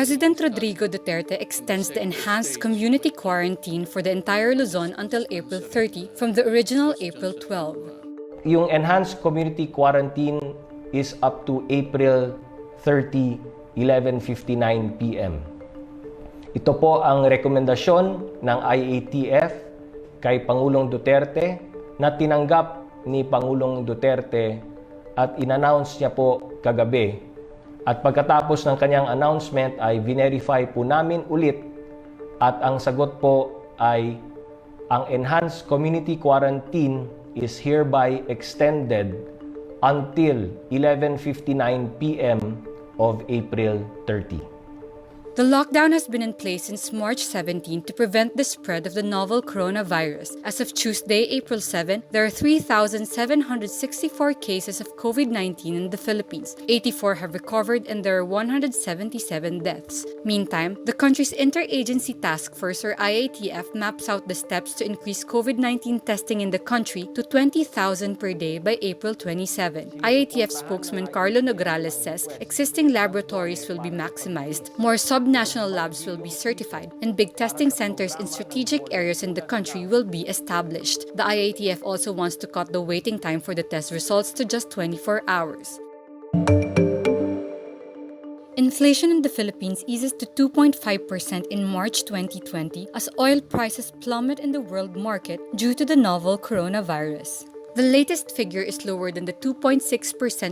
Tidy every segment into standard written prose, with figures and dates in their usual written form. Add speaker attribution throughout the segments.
Speaker 1: President Rodrigo Duterte extends the enhanced community quarantine for the entire Luzon until April 30 from the original April 12.
Speaker 2: Yung enhanced community quarantine is up to April 30, 11:59 p.m. Ito po ang rekomendasyon ng IATF kay Pangulong Duterte na tinanggap ni Pangulong Duterte at in-announce niya po kagabi. At pagkatapos ng kanyang announcement ay verify po namin ulit at ang sagot po ay ang enhanced community quarantine is hereby extended until 11:59 p.m. of April 30.
Speaker 1: The lockdown has been in place since March 17 to prevent the spread of the novel coronavirus. As of Tuesday, April 7, there are 3,764 cases of COVID-19 in the Philippines. 84 have recovered and there are 177 deaths. Meantime, the country's Interagency Task Force or IATF maps out the steps to increase COVID-19 testing in the country to 20,000 per day by April 27. IATF spokesman Carlo Nograles says existing laboratories will be maximized, more subnational labs will be certified, and big testing centers in strategic areas in the country will be established. The IATF also wants to cut the waiting time for the test results to just 24 hours. Inflation in the Philippines eases to 2.5% in March 2020 as oil prices plummet in the world market due to the novel coronavirus. The latest figure is lower than the 2.6%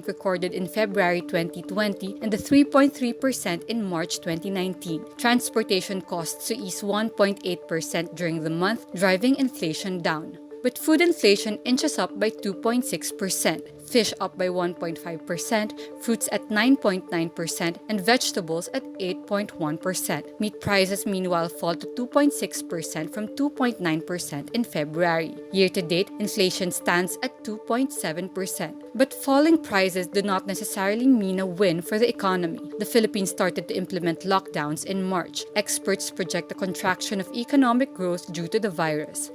Speaker 1: recorded in February 2020 and the 3.3% in March 2019. Transportation costs to ease 1.8% during the month, driving inflation down. But food inflation inches up by 2.6%, fish up by 1.5%, fruits at 9.9%, and vegetables at 8.1%. Meat prices meanwhile fall to 2.6% from 2.9% in February. Year-to-date, inflation stands at 2.7%. But falling prices do not necessarily mean a win for the economy. The Philippines started to implement lockdowns in March. Experts project a contraction of economic growth due to the virus.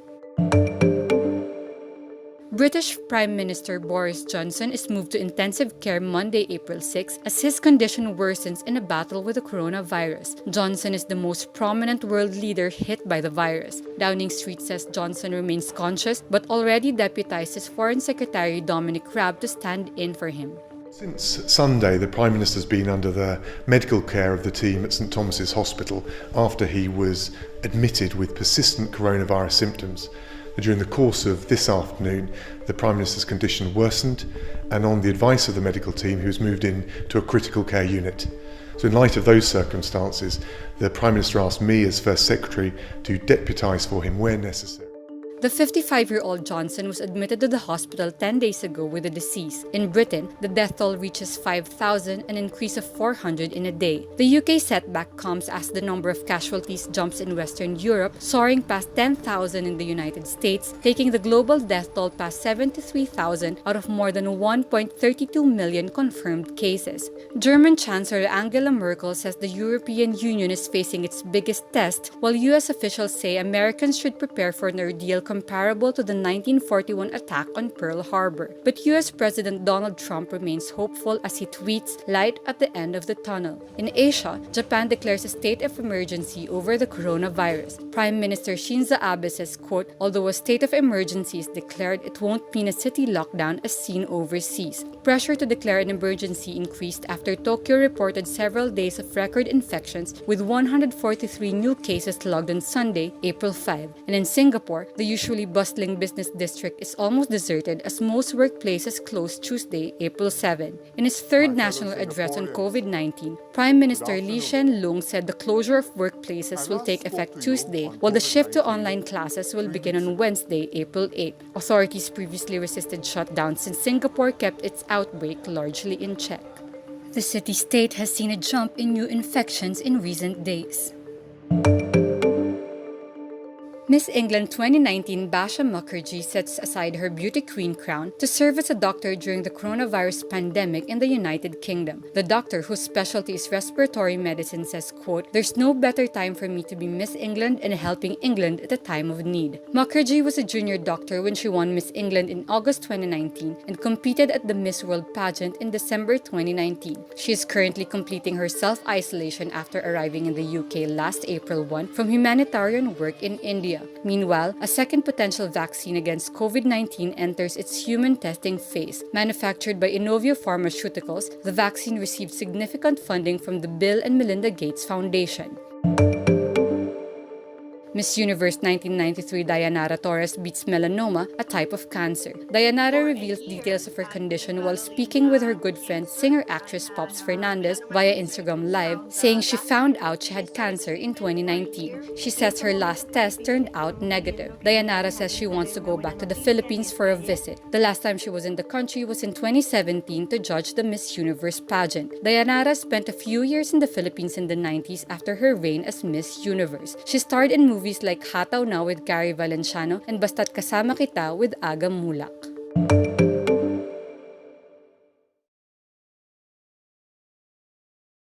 Speaker 1: British Prime Minister Boris Johnson is moved to intensive care Monday, April 6, as his condition worsens in a battle with the coronavirus. Johnson is the most prominent world leader hit by the virus. Downing Street says Johnson remains conscious but already deputized his Foreign Secretary Dominic Raab to stand in for him.
Speaker 3: Since Sunday, the Prime Minister's been under the medical care of the team at St Thomas's Hospital after he was admitted with persistent coronavirus symptoms. During the course of this afternoon, the Prime Minister's condition worsened, and on the advice of the medical team, he was moved into a critical care unit. So in light of those circumstances, the Prime Minister asked me as First Secretary to deputise for him where necessary.
Speaker 1: The 55-year-old Johnson was admitted to the hospital 10 days ago with a disease. In Britain, the death toll reaches 5,000, an increase of 400 in a day. The UK setback comes as the number of casualties jumps in Western Europe, soaring past 10,000 in the United States, taking the global death toll past 73,000 out of more than 1.32 million confirmed cases. German Chancellor Angela Merkel says the European Union is facing its biggest test, while US officials say Americans should prepare for an ordeal comparable to the 1941 attack on Pearl Harbor. But US President Donald Trump remains hopeful as he tweets, "Light at the end of the tunnel." In Asia, Japan declares a state of emergency over the coronavirus. Prime Minister Shinzo Abe says, quote, "Although a state of emergency is declared, it won't mean a city lockdown as seen overseas." Pressure to declare an emergency increased after Tokyo reported several days of record infections with 143 new cases logged on Sunday, April 5. And in Singapore, the usually bustling business district is almost deserted as most workplaces closed Tuesday, April 7. In his third national address on COVID-19, Prime Minister Lee Hsien Loong said the closure of workplaces will take effect Tuesday, while the shift to online classes will begin on Wednesday, April 8. Authorities previously resisted shutdown since Singapore kept its outbreak largely in check. The city-state has seen a jump in new infections in recent days. Miss England 2019 Basha Mukherjee sets aside her beauty queen crown to serve as a doctor during the coronavirus pandemic in the United Kingdom. The doctor, whose specialty is respiratory medicine, says, quote, "There's no better time for me to be Miss England and helping England at a time of need." Mukherjee was a junior doctor when she won Miss England in August 2019 and competed at the Miss World pageant in December 2019. She is currently completing her self-isolation after arriving in the UK last April 1 from humanitarian work in India. Meanwhile, a second potential vaccine against COVID-19 enters its human testing phase. Manufactured by Inovio Pharmaceuticals, the vaccine received significant funding from the Bill and Melinda Gates Foundation. Miss Universe 1993 Dayanara Torres beats melanoma, a type of cancer. Dayanara reveals details of her condition while speaking with her good friend singer-actress Pops Fernandez via Instagram Live, saying she found out she had cancer in 2019. She says her last test turned out negative. Dayanara says she wants to go back to the Philippines for a visit. The last time she was in the country was in 2017 to judge the Miss Universe pageant. Dayanara spent a few years in the Philippines in the 90s after her reign as Miss Universe. She starred in movies like Hataw Na with Gary Valenciano and Basta't Kasama Kita with Aga Mulak.